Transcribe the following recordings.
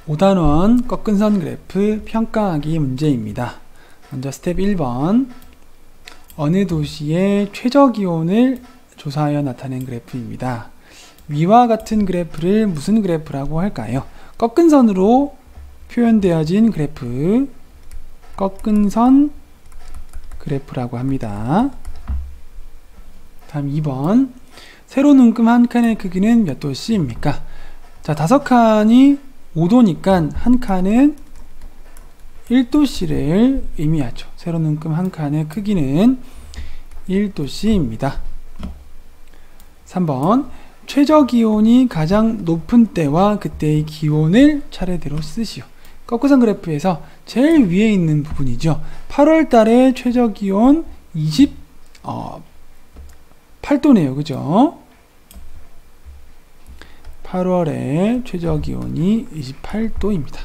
5단원 꺾은선 그래프 평가하기 문제입니다. 먼저 스텝 1번, 어느 도시의 최저기온을 조사하여 나타낸 그래프입니다. 위와 같은 그래프를 무슨 그래프라고 할까요? 꺾은선으로 표현되어진 그래프, 꺾은선 그래프라고 합니다. 다음 2번, 세로 눈금 한 칸의 크기는 몇 도씨입니까? 자, 5칸이 5도니까 한 칸은 1도씨를 의미하죠. 세로 눈금 한 칸의 크기는 1도씨입니다. 3번, 최저기온이 가장 높은 때와 그때의 기온을 차례대로 쓰시오. 꺾은선 그래프에서 제일 위에 있는 부분이죠. 8월 달에 최저기온 28도네요. 그죠? 8월에 최저기온이 28도입니다.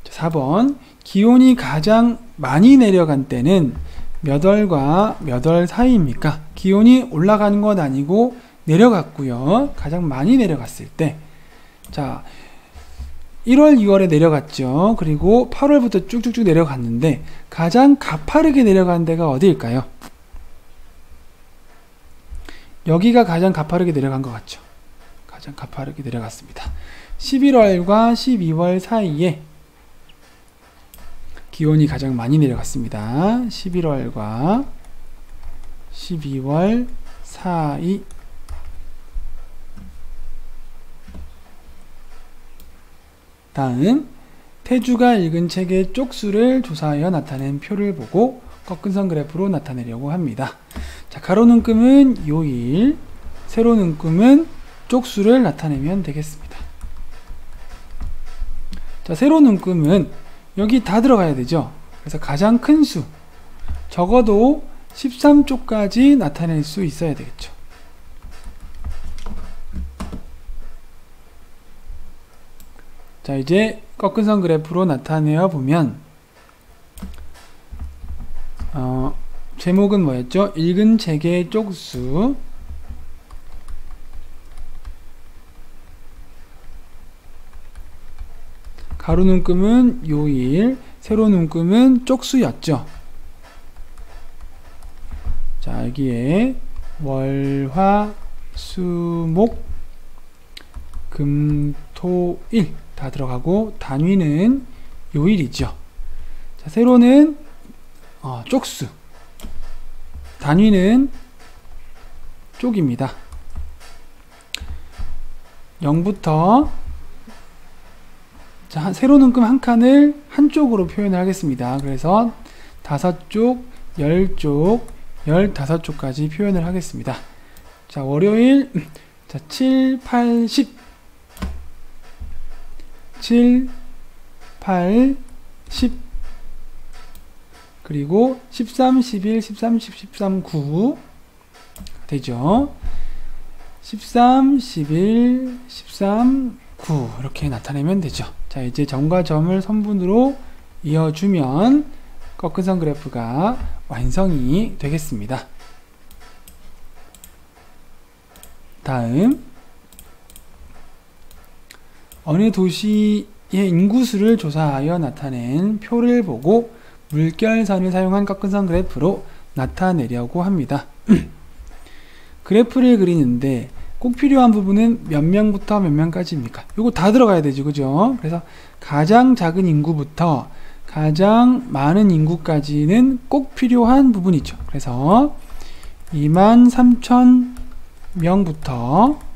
4번, 기온이 가장 많이 내려간 때는 몇 월과 몇 월 사이입니까? 기온이 올라가는 건 아니고 내려갔고요. 가장 많이 내려갔을 때, 자, 1월, 2월에 내려갔죠. 그리고 8월부터 쭉쭉쭉 내려갔는데 가장 가파르게 내려간 데가 어디일까요? 여기가 가장 가파르게 내려간 것 같죠. 가장 가파르게 내려갔습니다. 11월과 12월 사이에 기온이 가장 많이 내려갔습니다. 11월과 12월 사이. 다음, 태주가 읽은 책의 쪽수를 조사하여 나타낸 표를 보고 꺾은선 그래프로 나타내려고 합니다. 자, 가로 눈금은 요일, 세로 눈금은 쪽수를 나타내면 되겠습니다. 자, 세로 눈금은 여기 다 들어가야 되죠. 그래서 가장 큰 수, 적어도 13쪽까지 나타낼 수 있어야 되겠죠. 자, 이제 꺾은선 그래프로 나타내어 보면 제목은 뭐였죠? 읽은 책의 쪽수, 가로 눈금은 요일, 세로 눈금은 쪽수였죠. 자, 여기에 월, 화, 수, 목, 금, 토, 일 다 들어가고 단위는 요일이죠. 자, 세로는 쪽수, 단위는 쪽입니다. 0부터 자, 세로 눈금 한 칸을 한쪽으로 표현을 하겠습니다. 그래서 5쪽, 10쪽, 15쪽까지 표현을 하겠습니다. 자, 월요일, 자, 7, 8, 10, 7, 8, 10, 그리고 13, 11, 13, 10, 13, 9 되죠. 13, 11, 13, 9 이렇게 나타내면 되죠. 자, 이제 점과 점을 선분으로 이어주면 꺾은선 그래프가 완성이 되겠습니다. 다음, 어느 도시의 인구수를 조사하여 나타낸 표를 보고 물결선을 사용한 꺾은선 그래프로 나타내려고 합니다. 그래프를 그리는데 꼭 필요한 부분은 몇 명부터 몇 명까지입니까? 이거 다 들어가야 되죠. 그죠? 그래서 가장 작은 인구부터 가장 많은 인구까지는 꼭 필요한 부분이죠. 그래서 23,000명부터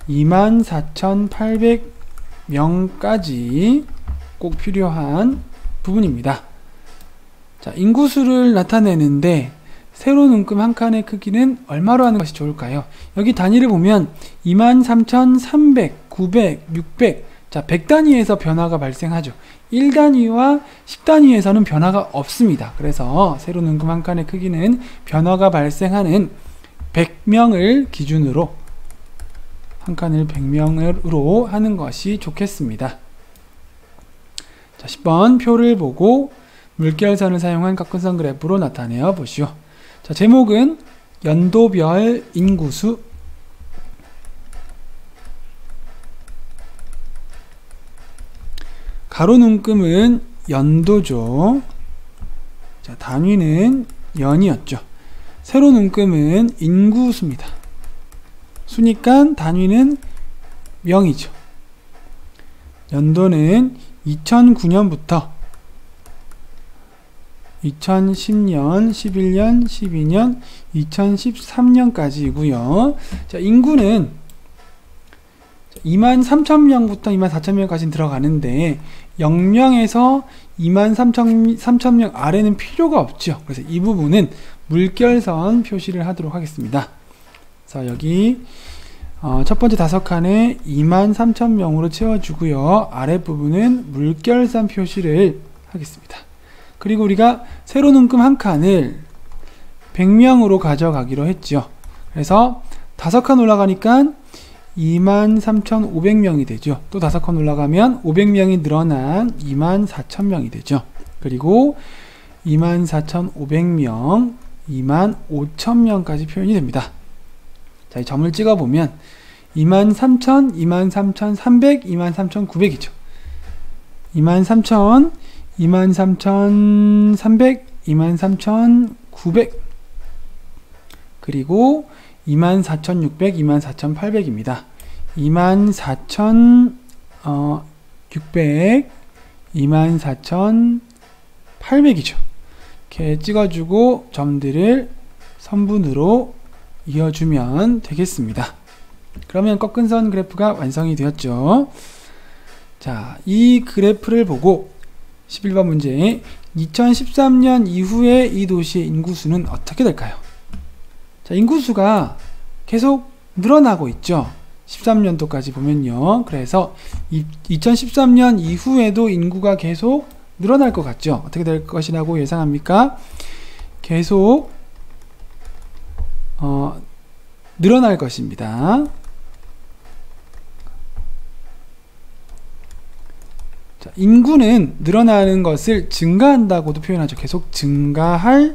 24,800명까지 꼭 필요한 부분입니다. 자, 인구수를 나타내는데 세로 눈금 한 칸의 크기는 얼마로 하는 것이 좋을까요? 여기 단위를 보면 23,300, 900, 600, 자, 100단위에서 변화가 발생하죠. 1단위와 10단위에서는 변화가 없습니다. 그래서 세로 눈금 한 칸의 크기는 변화가 발생하는 100명을 기준으로 한 칸을 100명으로 하는 것이 좋겠습니다. 자, 10번 표를 보고 물결선을 사용한 꺾은선 그래프로 나타내어 보시오. 자, 제목은 연도별 인구수, 가로 눈금은 연도죠. 자, 단위는 연이었죠. 세로 눈금은 인구수입니다. 수니까 단위는 명이죠. 연도는 2009년부터 2010년, 11년, 12년, 2013년까지이고요. 자, 인구는 23,000명부터 24,000명까지 들어가는데 0명에서 23,000명 아래는 필요가 없죠. 그래서 이 부분은 물결선 표시를 하도록 하겠습니다. 그래서 여기 첫 번째 5칸에 23,000명으로 채워주고요. 아랫부분은 물결선 표시를 하겠습니다. 그리고 우리가 세로 눈금 한 칸을 100명으로 가져가기로 했죠. 그래서 5칸 올라가니까 23,500명이 되죠. 또 5칸 올라가면 500명이 늘어난 24,000명이 되죠. 그리고 24,500명, 25,000명까지 표현이 됩니다. 자, 이 점을 찍어보면 23,000, 23,300, 23,900이죠. 23,000, 23,300, 23,900 그리고 24,600, 24,800입니다. 24,600, 24,800이죠. 이렇게 찍어주고 점들을 선분으로 이어주면 되겠습니다. 그러면 꺾은 선 그래프가 완성이 되었죠. 자, 이 그래프를 보고 11번 문제, 2013년 이후에 이 도시의 인구수는 어떻게 될까요? 자, 인구수가 계속 늘어나고 있죠. 13년도까지 보면요. 그래서 2013년 이후에도 인구가 계속 늘어날 것 같죠. 어떻게 될 것이라고 예상합니까? 계속 늘어날 것입니다. 자, 인구는 늘어나는 것을 증가한다고도 표현하죠. 계속 증가할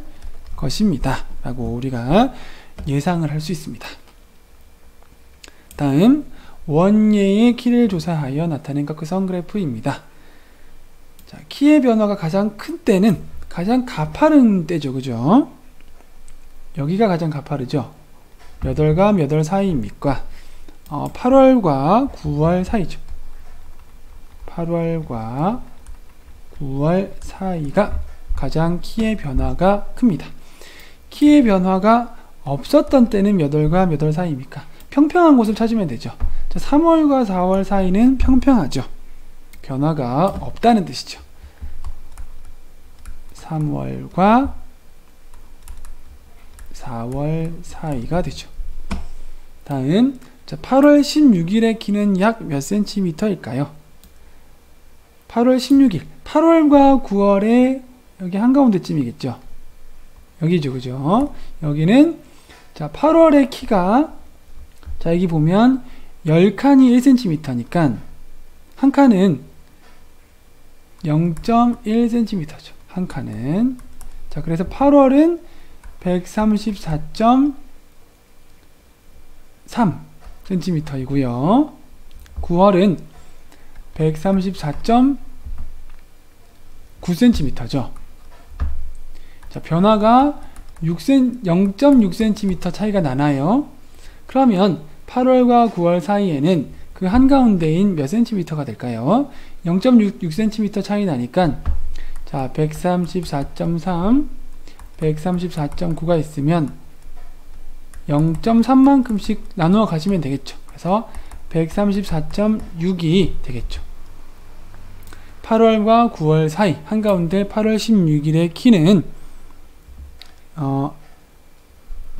것입니다 라고 우리가 예상을 할 수 있습니다. 다음, 원예의 키를 조사하여 나타낸 꺾은 그래프입니다. 자, 키의 변화가 가장 큰 때는 가장 가파른 때죠. 그죠? 여기가 가장 가파르죠. 몇 월과 몇 월 사이입니까? 8월과 9월 사이죠. 8월과 9월 사이가 가장 키의 변화가 큽니다. 키의 변화가 없었던 때는 몇 월과 몇 월 사이입니까? 평평한 곳을 찾으면 되죠. 자, 3월과 4월 사이는 평평하죠. 변화가 없다는 뜻이죠. 3월과 4월 사이가 되죠. 다음, 자, 8월 16일의 키는 약 몇 센티미터일까요? 8월 16일, 8월과 9월의 여기 한가운데쯤이겠죠. 여기죠, 그죠? 여기는 자, 8월의 키가 자, 여기 보면 10칸이 1cm니까 한 칸은 0.1cm죠. 한 칸은. 자, 그래서 8월은 134.3cm이고요. 9월은 134.9cm죠. 자, 변화가 0.6cm 차이가 나나요? 그러면 8월과 9월 사이에는 그 한가운데인 몇 cm가 될까요? 0.6cm 차이 나니까 자, 134.3, 134.9가 있으면 0.3만큼씩 나누어 가시면 되겠죠. 그래서 134.6이 되겠죠. 8월과 9월 사이 한가운데 8월 16일의 키는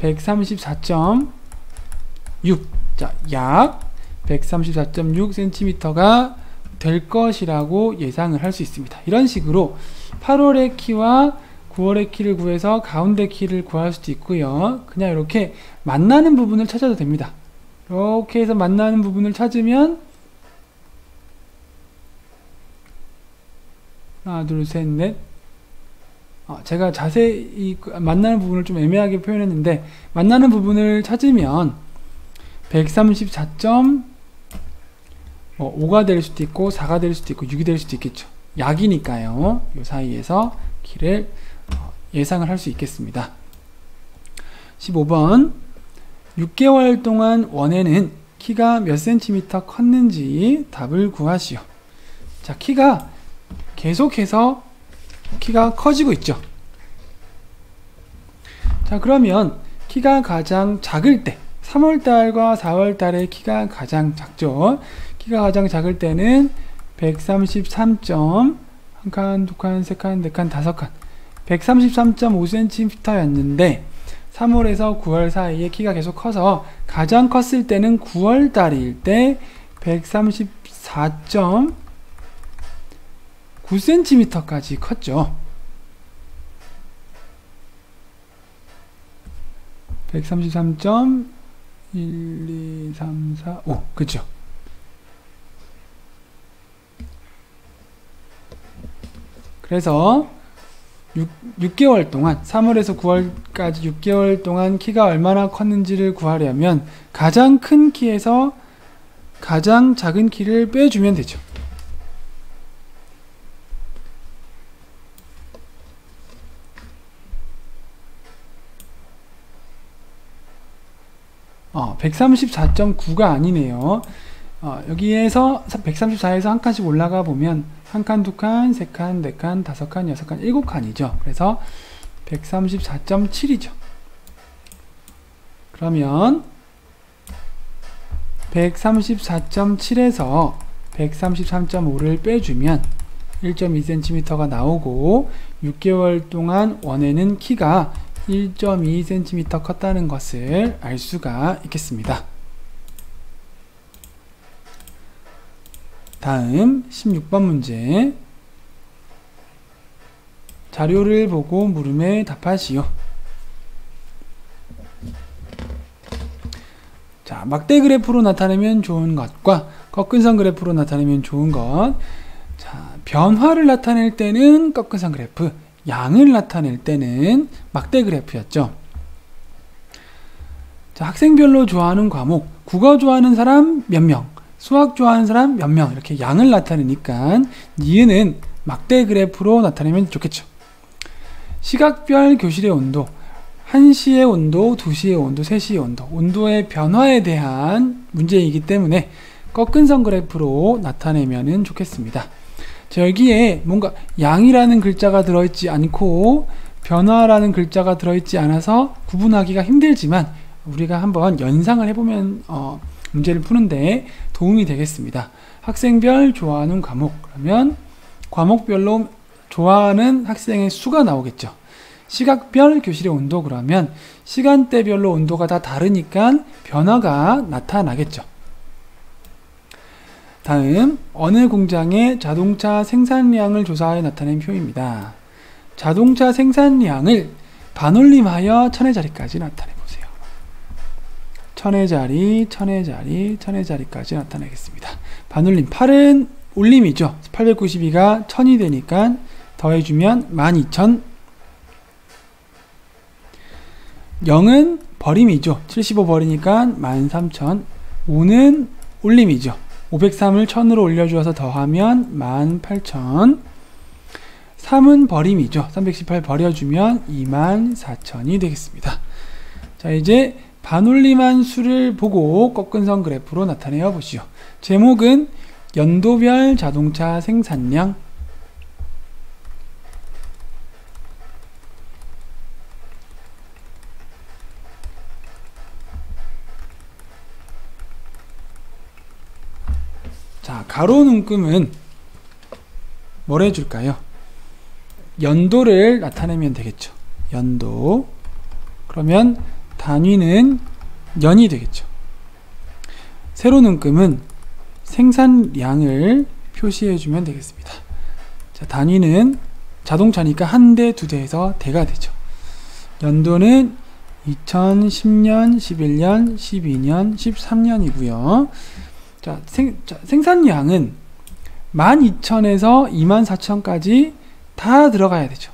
134.6, 자, 약 134.6cm가 될 것이라고 예상을 할 수 있습니다. 이런 식으로 8월의 키와 9월의 키를 구해서 가운데 키를 구할 수도 있고요. 그냥 이렇게 만나는 부분을 찾아도 됩니다. 이렇게 해서 만나는 부분을 찾으면 하나, 둘, 셋, 넷. 제가 자세히 만나는 부분을 좀 애매하게 표현했는데 만나는 부분을 찾으면 134.5 뭐 5가 될 수도 있고 4가 될 수도 있고 6이 될 수도 있겠죠. 약이니까요. 이 사이에서 키를 예상을 할 수 있겠습니다. 15번 6개월 동안 원에는 키가 몇 센티미터 컸는지 답을 구하시오. 자, 키가 계속해서 키가 커지고 있죠. 자, 그러면 키가 가장 작을 때 3월달과 4월달에 키가 가장 작죠. 키가 가장 작을 때는 133점, 한 칸, 두 칸, 세 칸, 네 칸, 다섯 칸 133.5cm 였는데 3월에서 9월 사이에 키가 계속 커서 가장 컸을 때는 9월 달일 때 134.9cm까지 컸죠. 133.1234 그죠? 그래서 6개월 동안 3월에서 9월까지 6개월 동안 키가 얼마나 컸는지를 구하려면 가장 큰 키에서 가장 작은 키를 빼주면 되죠. 어, 134.9가 아니네요. 여기에서 134에서 한 칸씩 올라가 보면 한 칸, 두 칸, 세 칸, 네 칸, 다섯 칸, 여섯 칸, 일곱 칸이죠. 그래서 134.7이죠. 그러면 134.7에서 133.5를 빼주면 1.2cm가 나오고 6개월 동안 원에는 키가 1.2cm 컸다는 것을 알 수가 있겠습니다. 다음 16번 문제. 자료를 보고 물음에 답하시오. 자, 막대 그래프로 나타내면 좋은 것과 꺾은선 그래프로 나타내면 좋은 것. 자, 변화를 나타낼 때는 꺾은선 그래프, 양을 나타낼 때는 막대 그래프였죠. 자, 학생별로 좋아하는 과목, 국어 좋아하는 사람 몇 명, 수학 좋아하는 사람 몇 명, 이렇게 양을 나타내니까 니은은 막대 그래프로 나타내면 좋겠죠. 시각별 교실의 온도, 1시의 온도, 2시의 온도, 3시의 온도, 온도의 변화에 대한 문제이기 때문에 꺾은선 그래프로 나타내면 좋겠습니다. 자, 여기에 뭔가 양이라는 글자가 들어있지 않고 변화라는 글자가 들어있지 않아서 구분하기가 힘들지만 우리가 한번 연상을 해보면 문제를 푸는데 도움이 되겠습니다. 학생별 좋아하는 과목, 그러면 과목별로 좋아하는 학생의 수가 나오겠죠. 시각별 교실의 온도, 그러면 시간대별로 온도가 다 다르니까 변화가 나타나겠죠. 다음, 어느 공장의 자동차 생산량을 조사하여 나타낸 표입니다. 자동차 생산량을 반올림하여 1000의 자리까지 나타내보세요. 1000의 자리, 1000의 자리, 1000의 자리까지 나타내겠습니다. 반올림, 8은 올림이죠. 892가 1000이 되니까 더해주면 12000. 0은 버림이죠. 75 버리니까 13000. 5는 올림이죠. 503을 1000으로 올려주어서 더하면 18000. 3은 버림이죠. 318 버려주면 24000이 되겠습니다. 자, 이제 반올림한 수를 보고 꺾은선 그래프로 나타내어 보시오. 제목은 연도별 자동차 생산량. 자, 가로 눈금은 뭘 해줄까요? 연도를 나타내면 되겠죠. 연도. 그러면 단위는 년이 되겠죠. 세로 눈금은 생산량을 표시해주면 되겠습니다. 자, 단위는 자동차니까 한 대, 두 대에서 대가 되죠. 연도는 2010년, 11년, 12년, 13년이고요. 자, 생산량은 12000에서 24000까지 다 들어가야 되죠.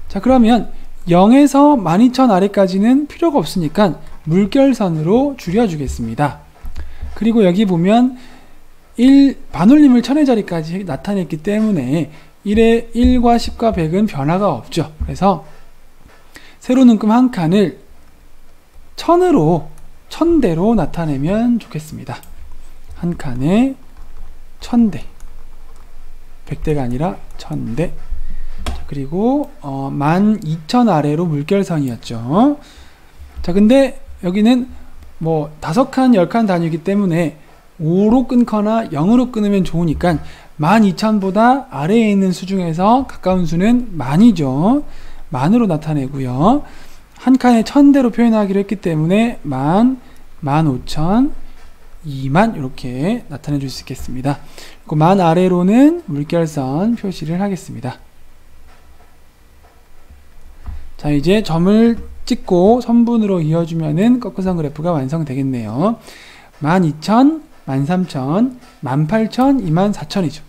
자, 그러면 0에서 12000 아래까지는 필요가 없으니까 물결선으로 줄여주겠습니다. 그리고 여기 보면 반올림을 천의 자리까지 나타냈기 때문에 1과 10과 100은 변화가 없죠. 그래서 세로 눈금 한 칸을 1000대로 나타내면 좋겠습니다. 한 칸에 1000대, 100대가 아니라 1000대. 자, 그리고 12,000 아래로 물결선이었죠. 자, 근데 여기는 뭐 5칸, 10칸 단위이기 때문에 5로 끊거나 0으로 끊으면 좋으니까 12,000보다 아래에 있는 수 중에서 가까운 수는 만이죠. 만으로 나타내고요. 한 칸에 1000대로 표현하기로 했기 때문에 15,000, 2만 이렇게 나타내 줄 수 있겠습니다. 그리고 만 아래로는 물결선 표시를 하겠습니다. 자, 이제 점을 찍고 선분으로 이어주면은 꺾은선 그래프가 완성되겠네요. 12,000, 13,000, 18,000, 24,000이죠.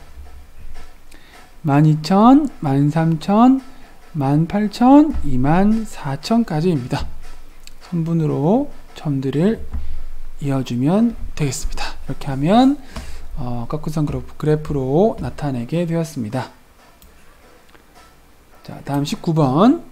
12,000, 13,000, 18,000, 24,000까지입니다. 선분으로 점들을 이어주면 되겠습니다. 이렇게 하면 꺾은선 그래프로 나타내게 되었습니다. 자, 다음 19번.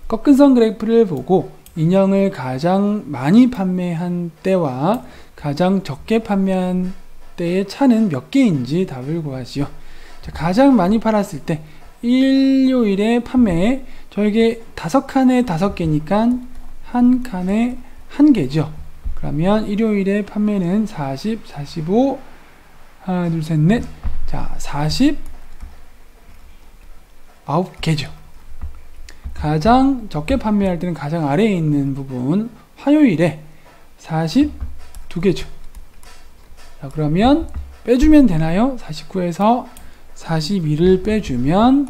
꺾은선 그래프를 보고 인형을 가장 많이 판매한 때와 가장 적게 판매한 때의 차는 몇 개인지 답을 구하시오. 자, 가장 많이 팔았을 때 일요일에 판매, 저에게 5칸에 5개니까 한 칸에 1개죠. 그러면 일요일에 판매는 40, 45, 하나, 둘, 셋, 넷. 자, 49개죠. 가장 적게 판매할 때는 가장 아래에 있는 부분, 화요일에 42개죠. 자, 그러면 빼주면 되나요? 49에서 42를 빼주면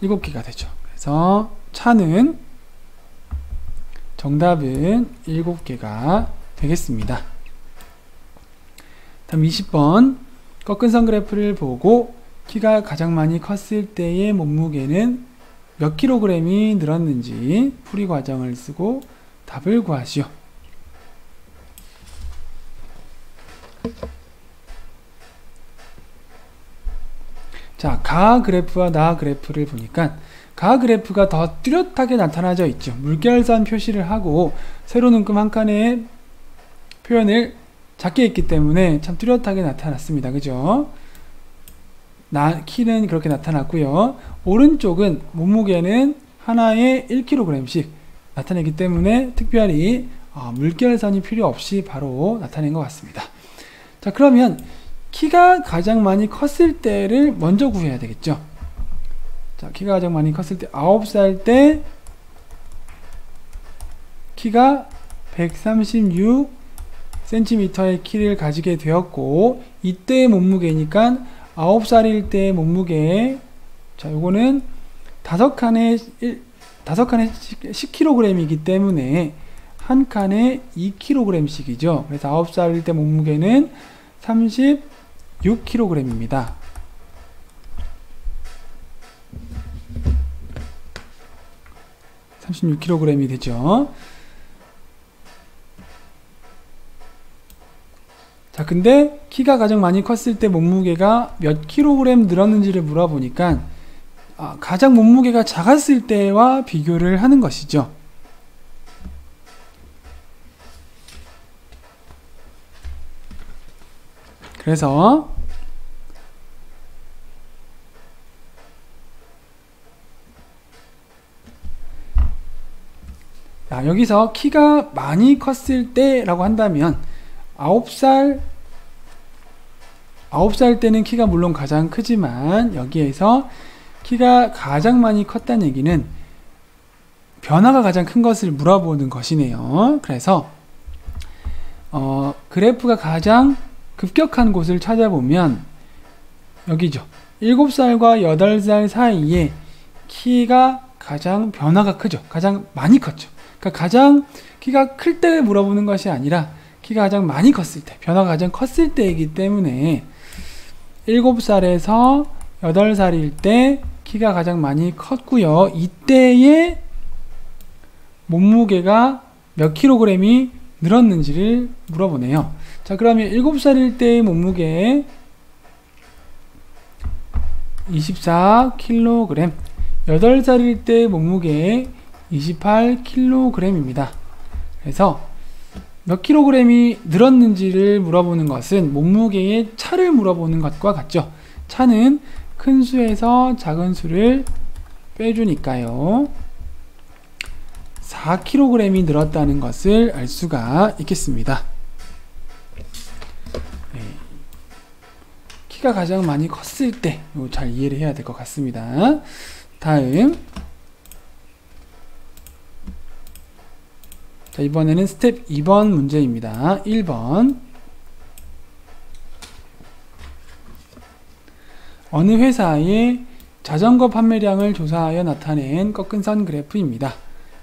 7개가 되죠. 그래서 차는 정답은 7개가 되겠습니다. 다음 20번. 꺾은선 그래프를 보고 키가 가장 많이 컸을 때의 몸무게는 몇 킬로그램이 늘었는지 풀이 과정을 쓰고 답을 구하시오. 자, 가 그래프와 나 그래프를 보니까 가 그래프가 더 뚜렷하게 나타나져 있죠. 물결선 표시를 하고 세로 눈금 한 칸의 표현을 작게 했기 때문에 참 뚜렷하게 나타났습니다. 그죠? 키는 그렇게 나타났고요. 오른쪽은 몸무게는 하나에 1kg씩 나타내기 때문에 특별히 물결선이 필요 없이 바로 나타낸 것 같습니다. 자, 그러면 키가 가장 많이 컸을 때를 먼저 구해야 되겠죠. 자, 키가 가장 많이 컸을 때 9살 때 키가 136cm의 키를 가지게 되었고, 이때의 몸무게니까 9살일 때의 몸무게, 자, 요거는 5칸에 10kg이기 때문에 한 칸에 2kg씩이죠. 그래서 9살일 때 몸무게는 36kg입니다. (36kg이) 되죠. 자, 근데 키가 가장 많이 컸을 때 몸무게가 몇 킬로그램 늘었는지를 물어보니까 가장 몸무게가 작았을 때와 비교를 하는 것이죠. 그래서 여기서 키가 많이 컸을 때라고 한다면 9살 때는 키가 물론 가장 크지만, 여기에서 키가 가장 많이 컸다는 얘기는 변화가 가장 큰 것을 물어보는 것이네요. 그래서 그래프가 가장 급격한 곳을 찾아보면 여기죠. 7살과 8살 사이에 키가 가장 변화가 크죠. 가장 많이 컸죠. 그러니까 가장 키가 클 때 물어보는 것이 아니라 키가 가장 많이 컸을 때, 변화가 가장 컸을 때이기 때문에 7살에서 8살일 때 키가 가장 많이 컸고요. 이때의 몸무게가 몇 킬로그램이 늘었는지를 물어보네요. 자, 그러면 7살일 때의 몸무게 24kg, 8살일 때의 몸무게 28kg입니다. 그래서 몇 킬로그램이 늘었는지를 물어보는 것은 몸무게의 차를 물어보는 것과 같죠. 차는 큰 수에서 작은 수를 빼주니까요. 4kg이 늘었다는 것을 알 수가 있겠습니다. 네. 키가 가장 많이 컸을 때 잘 이해를 해야 될 것 같습니다. 다음, 자, 이번에는 스텝 2번 문제입니다. 1번, 어느 회사의 자전거 판매량을 조사하여 나타낸 꺾은 선 그래프입니다.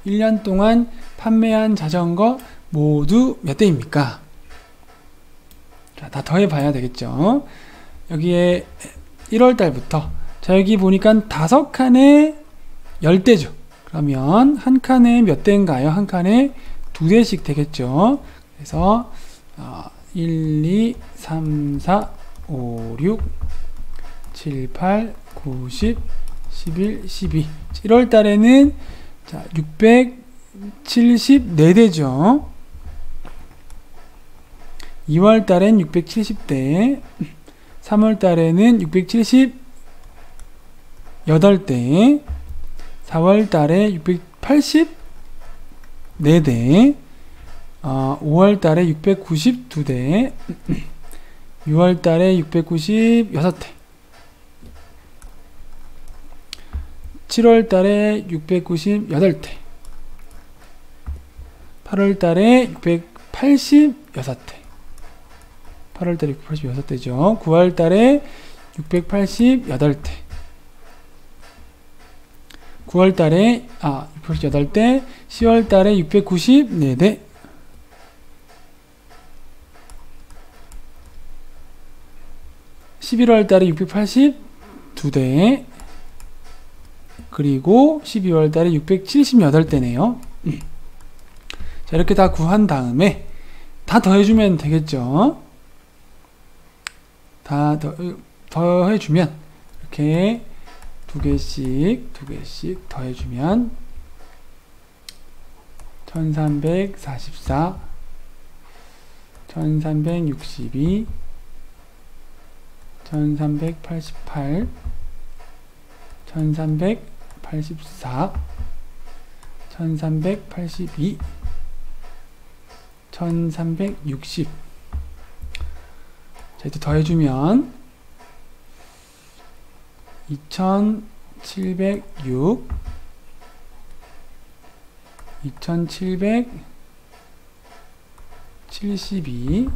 1년 동안 판매한 자전거 모두 몇 대입니까? 자, 다 더해봐야 되겠죠. 여기에 1월달부터, 자, 여기 보니까 5칸에 10대죠. 그러면 한 칸에 몇 대인가요? 한 칸에 2대씩 되겠죠. 그래서 1, 2, 3, 4, 5, 6, 7, 8, 9, 10, 11, 12. 1월 달에는 자, 674대죠. 2월 달엔 670대, 3월 달에는 678대, 4월 달에 684대, 5월 달에 692대, 6월 달에 696대, 7월 달에 698대, 8월 달에 686대, 8월 달에 686대죠. 9월 달에 688대, 9월 달에 688대, 10월 달에 694대, 11월 달에 682대, 그리고 12월 달에 678대네요. 자, 이렇게 다 구한 다음에 다 더해주면 되겠죠. 다 더해주면 이렇게 두 개씩 더해주면 1344, 1362, 1388, 1384, 1382, 1360. 자, 이제 더해주면 2706, 2772,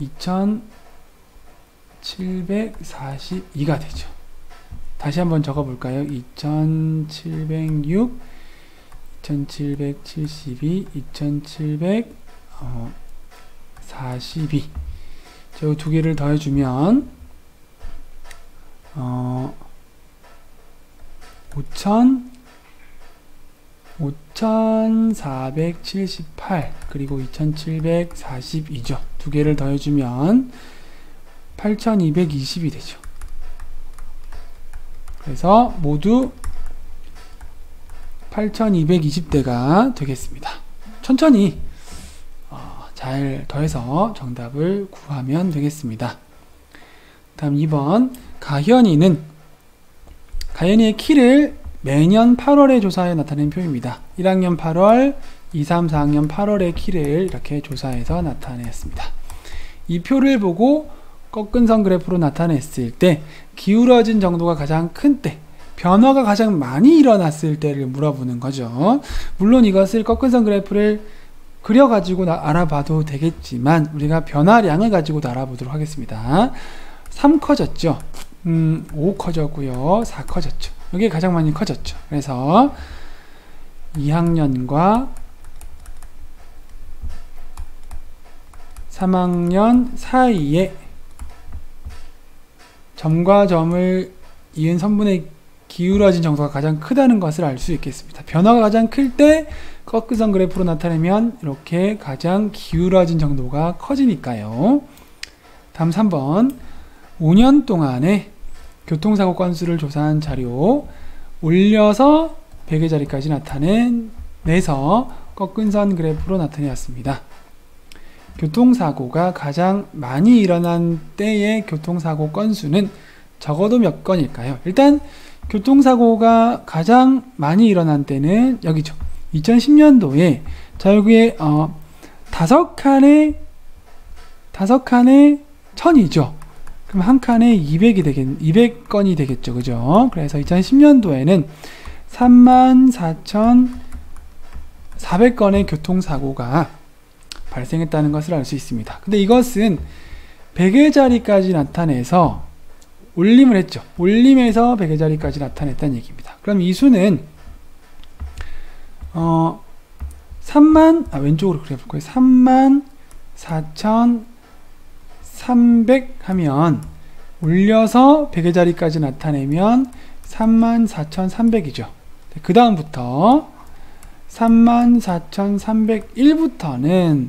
2742가 되죠. 다시 한번 적어볼까요? 2706, 2772, 2742. 저 두 개를 더해주면 5478 그리고 2742죠. 두 개를 더해주면 8220이 되죠. 그래서 모두 8220대가 되겠습니다. 천천히 잘 더해서 정답을 구하면 되겠습니다. 다음 2번, 가현이의 키를 매년 8월에 조사해 나타낸 표입니다. 1학년 8월, 2, 3, 4학년 8월의 키를 이렇게 조사해서 나타냈습니다. 이 표를 보고 꺾은 선 그래프로 나타냈을 때 기울어진 정도가 가장 큰 때, 변화가 가장 많이 일어났을 때를 물어보는 거죠. 물론 이것을 꺾은 선 그래프를 그려가지고 알아봐도 되겠지만 우리가 변화량을 가지고도 알아보도록 하겠습니다. 3 커졌죠. 5 커졌고요. 4 커졌죠. 이게 가장 많이 커졌죠. 그래서 2학년과 3학년 사이에 점과 점을 이은 선분의 기울어진 정도가 가장 크다는 것을 알 수 있겠습니다. 변화가 가장 클 때 꺾은 그래프로 나타내면 이렇게 가장 기울어진 정도가 커지니까요. 다음 3번 5년 동안의 교통사고 건수를 조사한 자료 올려서 100의 자리까지 나타내서 꺾은 선 그래프로 나타내었습니다. 교통사고가 가장 많이 일어난 때의 교통사고 건수는 적어도 몇 건일까요? 일단 교통사고가 가장 많이 일어난 때는 여기죠. 2010년도에 자 여기에 5칸에 1000이죠. 그럼 한 칸에 200건이 되겠죠. 그죠? 그래서 2010년도에는 34,400건의 교통사고가 발생했다는 것을 알 수 있습니다. 근데 이것은 100의 자리까지 나타내서 올림을 했죠. 올림에서 100의 자리까지 나타냈다는 얘기입니다. 그럼 이 수는 왼쪽으로 그려볼 거예요. 34,300 하면 올려서 100의 자리까지 나타내면 34,300이죠. 그 다음부터 34,301부터는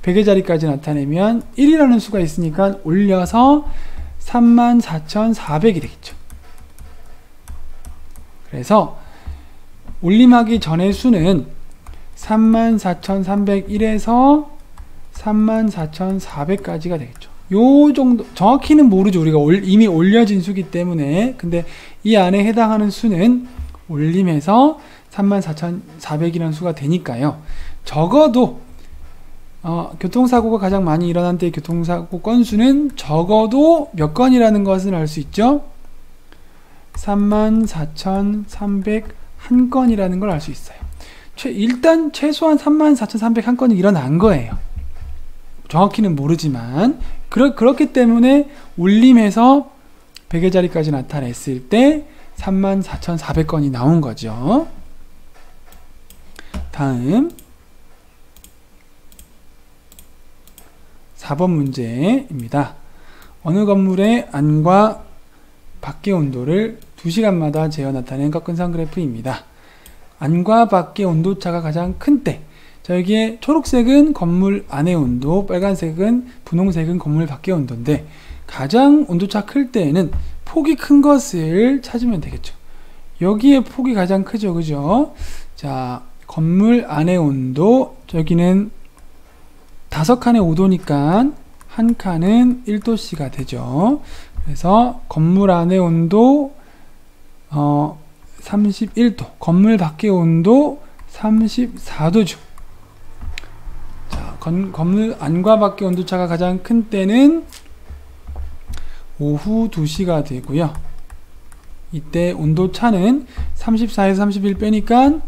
100의 자리까지 나타내면 1이라는 수가 있으니까 올려서 34,400이 되겠죠. 그래서 올림하기 전의 수는 34,301에서 34,400까지가 되겠죠. 요 정도 정확히는 모르죠. 우리가 이미 올려진 수기 때문에. 근데 이 안에 해당하는 수는 올림해서 34,400이라는 수가 되니까요. 적어도 교통사고가 가장 많이 일어난 때의 교통사고 건수는 적어도 몇 건이라는 것을 알 수 있죠. 34,301건이라는 걸 알 수 있어요. 일단 최소한 34,301건이 일어난 거예요. 정확히는 모르지만 그렇기 때문에 올림해서 100의 자리까지 나타냈을 때 34,400건이 나온 거죠. 다음 4번 문제입니다. 어느 건물의 안과 밖의 온도를 2시간마다 재어 나타낸 꺾은 선 그래프입니다. 안과 밖의 온도차가 가장 큰 때, 자 여기에 초록색은 건물 안의 온도, 빨간색은 분홍색은 건물 밖의 온도인데 가장 온도차 클 때에는 폭이 큰 것을 찾으면 되겠죠. 여기에 폭이 가장 크죠. 그죠? 자 건물 안의 온도, 여기는 5칸에 5도니까 한 칸은 1도씨가 되죠. 그래서 건물 안의 온도 31도, 건물 밖의 온도 34도죠. 자, 건물 안과 밖의 온도차가 가장 큰 때는 오후 2시가 되고요. 이때 온도차는 34에서 31 빼니까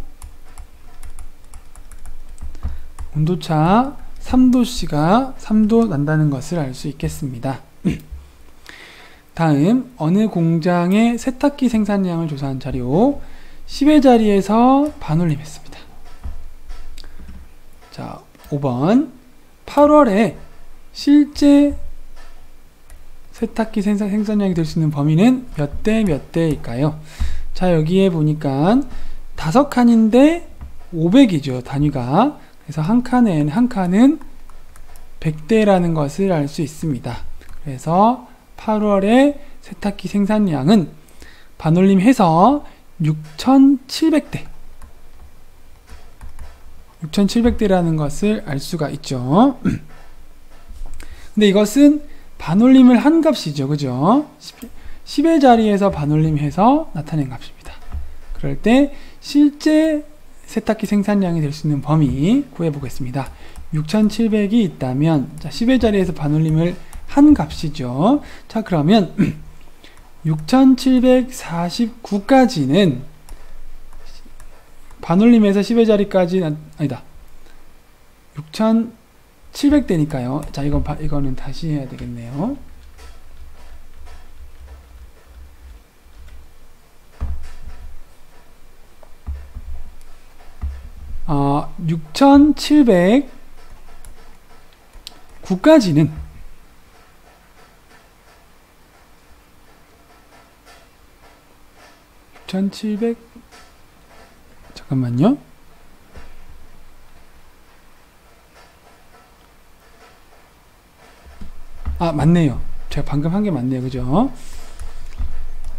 온도차 3도 난다는 것을 알 수 있겠습니다. 다음 어느 공장의 세탁기 생산량을 조사한 자료 10의 자리에서 반올림했습니다. 자 5번 8월에 실제 세탁기 생산량이 될 수 있는 범위는 몇 대 몇 대일까요? 자 여기에 보니까 5칸인데 500이죠. 단위가. 그래서 한 칸은 100대라는 것을 알 수 있습니다. 그래서 8월에 세탁기 생산량은 반올림해서 6,700대 6,700대라는 것을 알 수가 있죠. 근데 이것은 반올림을 한 값이죠. 그죠? 10의 자리에서 반올림해서 나타낸 값입니다. 그럴 때 실제 세탁기 생산량이 될 수 있는 범위 구해보겠습니다. 6,700이 있다면 자 10의 자리에서 반올림을 한 값이죠. 자 그러면 6,749까지는 반올림에서 10의 자리까지 아니다 6,700대니까요. 자 이거는 다시 해야 되겠네요. 6,709까지는 6700 잠깐만요. 아, 맞네요. 제가 방금 한 게 맞네요. 그죠?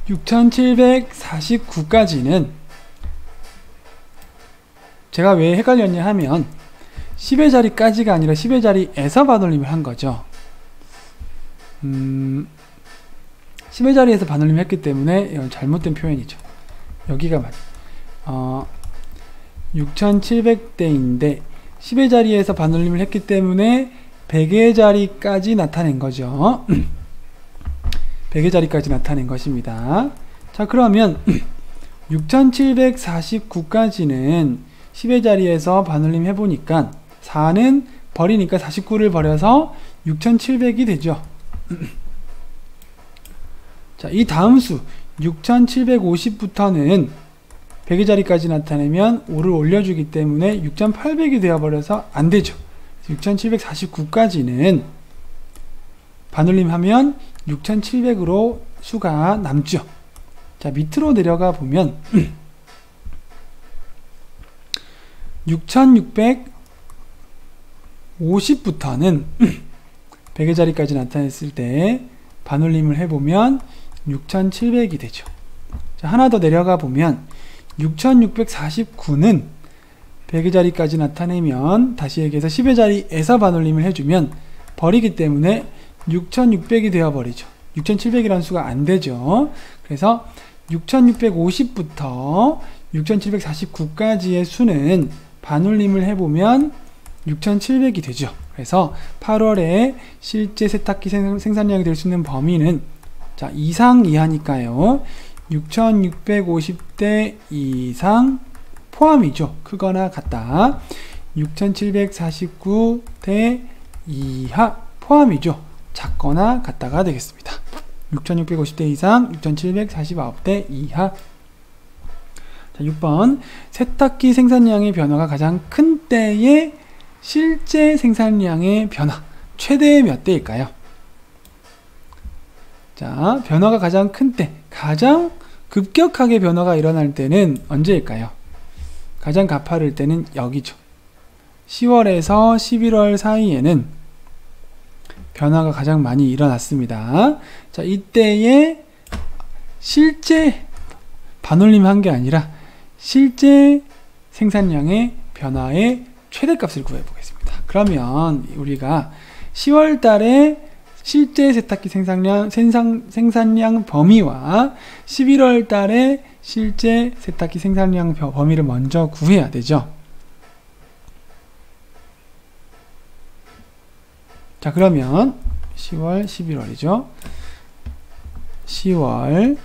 6749까지는 제가 왜 헷갈렸냐 하면 10의 자리까지가 아니라 10의 자리에서 반올림을 한 거죠. 10의 자리에서 반올림을 했기 때문에 이건 잘못된 표현이죠. 여기가 맞 6700대인데 10의 자리에서 반올림을 했기 때문에 100의 자리까지 나타낸 거죠. 100의 자리까지 나타낸 것입니다. 자, 그러면 6749까지는 10의 자리에서 반올림 해보니까 4는 버리니까 49를 버려서 6700이 되죠. 자, 이 다음 수 6750부터는 100의 자리까지 나타내면 5를 올려주기 때문에 6800이 되어버려서 안되죠. 6749까지는 반올림 하면 6700으로 수가 남죠. 자, 밑으로 내려가 보면 6650부터는 100의 자리까지 나타냈을 때 반올림을 해보면 6700이 되죠. 자, 하나 더 내려가 보면 6649는 100의 자리까지 나타내면 다시 얘기해서 10의 자리에서 반올림을 해주면 버리기 때문에 6600이 되어버리죠. 6700이라는 수가 안되죠. 그래서 6650부터 6749까지의 수는 반올림을 해보면 6700이 되죠. 그래서 8월에 실제 세탁기 생산량이 될 수 있는 범위는 자, 이상 이하니까요. 6650대 이상 포함이죠. 크거나 같다. 6749대 이하 포함이죠. 작거나 같다가 되겠습니다. 6650대 이상, 6749대 이하. 자, 6번 세탁기 생산량의 변화가 가장 큰 때의 실제 생산량의 변화 최대 몇 대일까요? 자, 변화가 가장 큰 때, 가장 급격하게 변화가 일어날 때는 언제일까요? 가장 가파를 때는 여기죠. 10월에서 11월 사이에는 변화가 가장 많이 일어났습니다. 자, 이때에 실제 반올림 한 게 아니라 실제 생산량의 변화의 최대값을 구해보겠습니다. 그러면 우리가 10월 달에 실제 세탁기 생산량 범위와 11월 달에 실제 세탁기 생산량 범위를 먼저 구해야 되죠. 자, 그러면 10월, 11월이죠. 10월을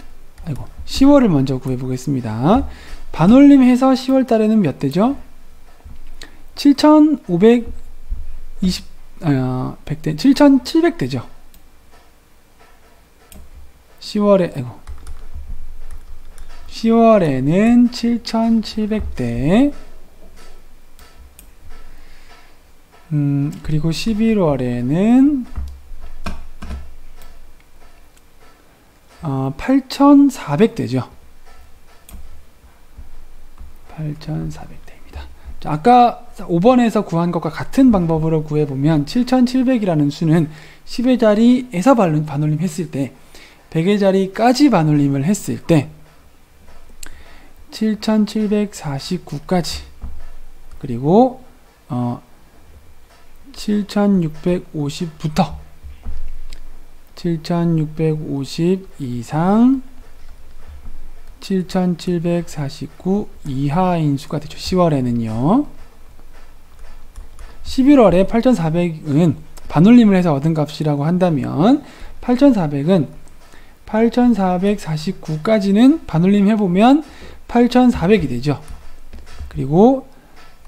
먼저 구해보겠습니다. 반올림해서 10월 달에는 몇 대죠? 7,520, 100대, 7,700대죠. 10월에는 7,700대, 그리고 11월에는 8,400대죠. 8,400대입니다. 자, 아까 5번에서 구한 것과 같은 방법으로 구해보면 7,700이라는 수는 10의 자리에서 반올림 했을 때 100의 자리까지 반올림을 했을 때 7,749까지 그리고 7,650부터 7,650 이상 7,749 이하인 수가 되죠. 10월에는요. 11월에 8,400은 반올림을 해서 얻은 값이라고 한다면 8,400은 8,449까지는 반올림 해보면 8,400이 되죠. 그리고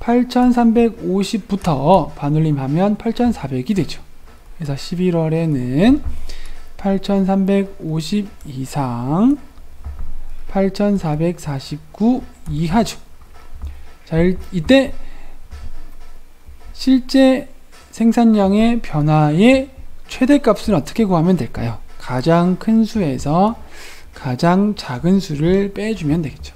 8,350부터 반올림 하면 8,400이 되죠. 그래서 11월에는 8,350 이상 8,449 이하죠. 자, 이때 실제 생산량의 변화의 최대값은 어떻게 구하면 될까요? 가장 큰 수에서 가장 작은 수를 빼주면 되겠죠.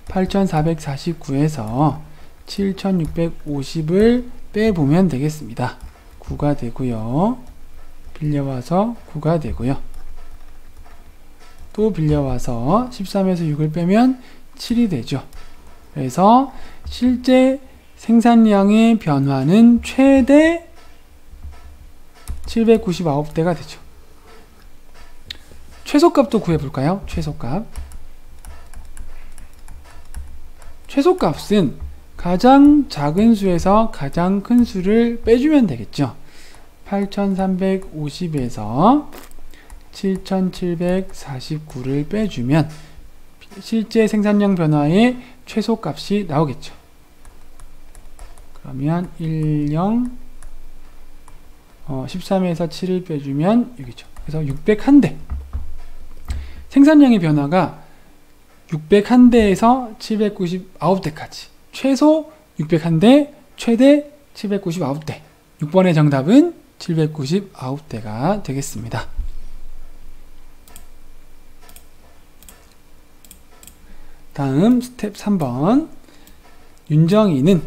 8449에서 7650을 빼보면 되겠습니다. 9가 되고요. 빌려와서 9가 되고요. 또 빌려와서 13에서 6을 빼면 7이 되죠. 그래서 실제 생산량의 변화는 최대 799대가 되죠. 최소값도 구해볼까요? 최소값. 최소값은 가장 작은 수에서 가장 큰 수를 빼주면 되겠죠. 8350에서 7749를 빼주면 실제 생산량 변화의 최소값이 나오겠죠. 그러면 13에서 7을 빼주면 6이죠. 그래서 601대. 생산량의 변화가 601대에서 799대까지. 최소 601대, 최대 799대. 6번의 정답은 799대가 되겠습니다. 다음 스텝 3번. 윤정이는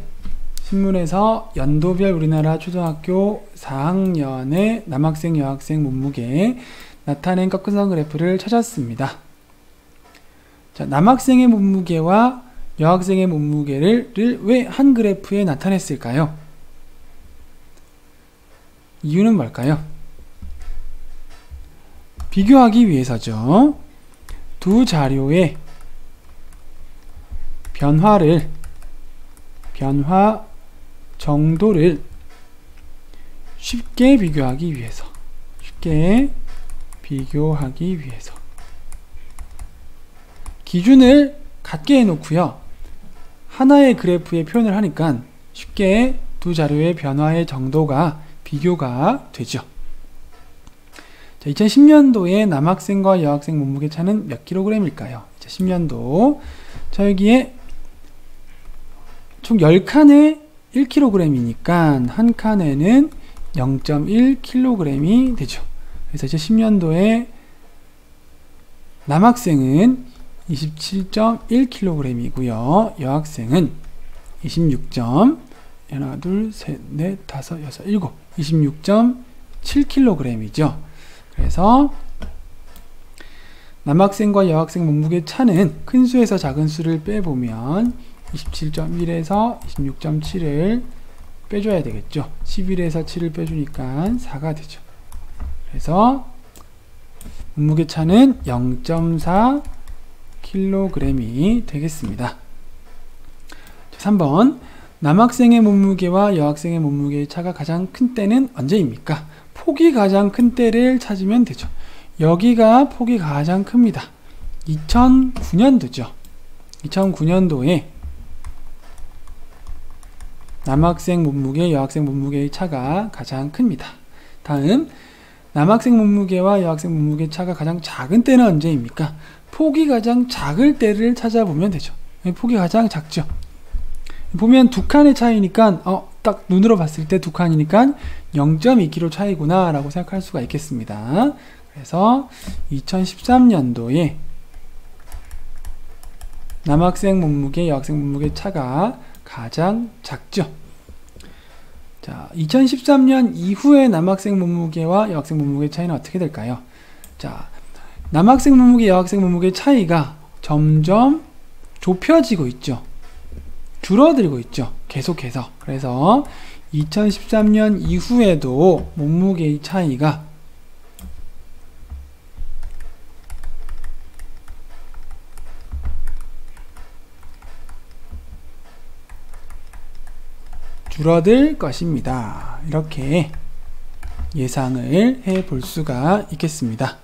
신문에서 연도별 우리나라 초등학교 4학년의 남학생, 여학생 몸무게에 나타낸 꺾은 그래프를 찾았습니다. 자, 남학생의 몸무게와 여학생의 몸무게를 왜 한 그래프에 나타냈을까요? 이유는 뭘까요? 비교하기 위해서죠. 두 자료의 변화 정도를 쉽게 비교하기 위해서. 기준을 같게 해놓고요. 하나의 그래프에 표현을 하니까 쉽게 두 자료의 변화의 정도가 비교가 되죠. 자, 2010년도에 남학생과 여학생 몸무게 차는 몇 킬로그램일까요? 2010년도. 자, 여기에 총 10칸에 1kg이니까 한 칸에는 0.1kg이 되죠. 그래서 2010년도에 남학생은 27.1kg이고요. 여학생은 26.7kg이죠. 그래서 남학생과 여학생 몸무게 차는 큰 수에서 작은 수를 빼보면 27.1에서 26.7을 빼줘야 되겠죠. 11에서 7을 빼주니까 4가 되죠. 그래서 몸무게 차는 0.4kg이 되겠습니다. 3번. 남학생의 몸무게와 여학생의 몸무게의 차가 가장 큰 때는 언제입니까? 폭이 가장 큰 때를 찾으면 되죠. 여기가 폭이 가장 큽니다. 2009년도죠. 2009년도에 남학생 몸무게, 여학생 몸무게의 차가 가장 큽니다. 다음, 남학생 몸무게와 여학생 몸무게 차가 가장 작은 때는 언제입니까? 폭이 가장 작을 때를 찾아보면 되죠. 폭이 가장 작죠. 보면 두 칸의 차이니까 딱 눈으로 봤을 때 두 칸이니까 0.2kg 차이구나 라고 생각할 수가 있겠습니다. 그래서 2013년도에 남학생 몸무게, 여학생 몸무게 차가 가장 작죠. 자, 2013년 이후에 남학생 몸무게와 여학생 몸무게 차이는 어떻게 될까요? 자, 남학생 몸무게, 여학생 몸무게 차이가 점점 좁혀지고 있죠. 줄어들고 있죠. 계속해서. 그래서 2013년 이후에도 몸무게의 차이가 줄어들 것입니다. 이렇게 예상을 해 볼 수가 있겠습니다.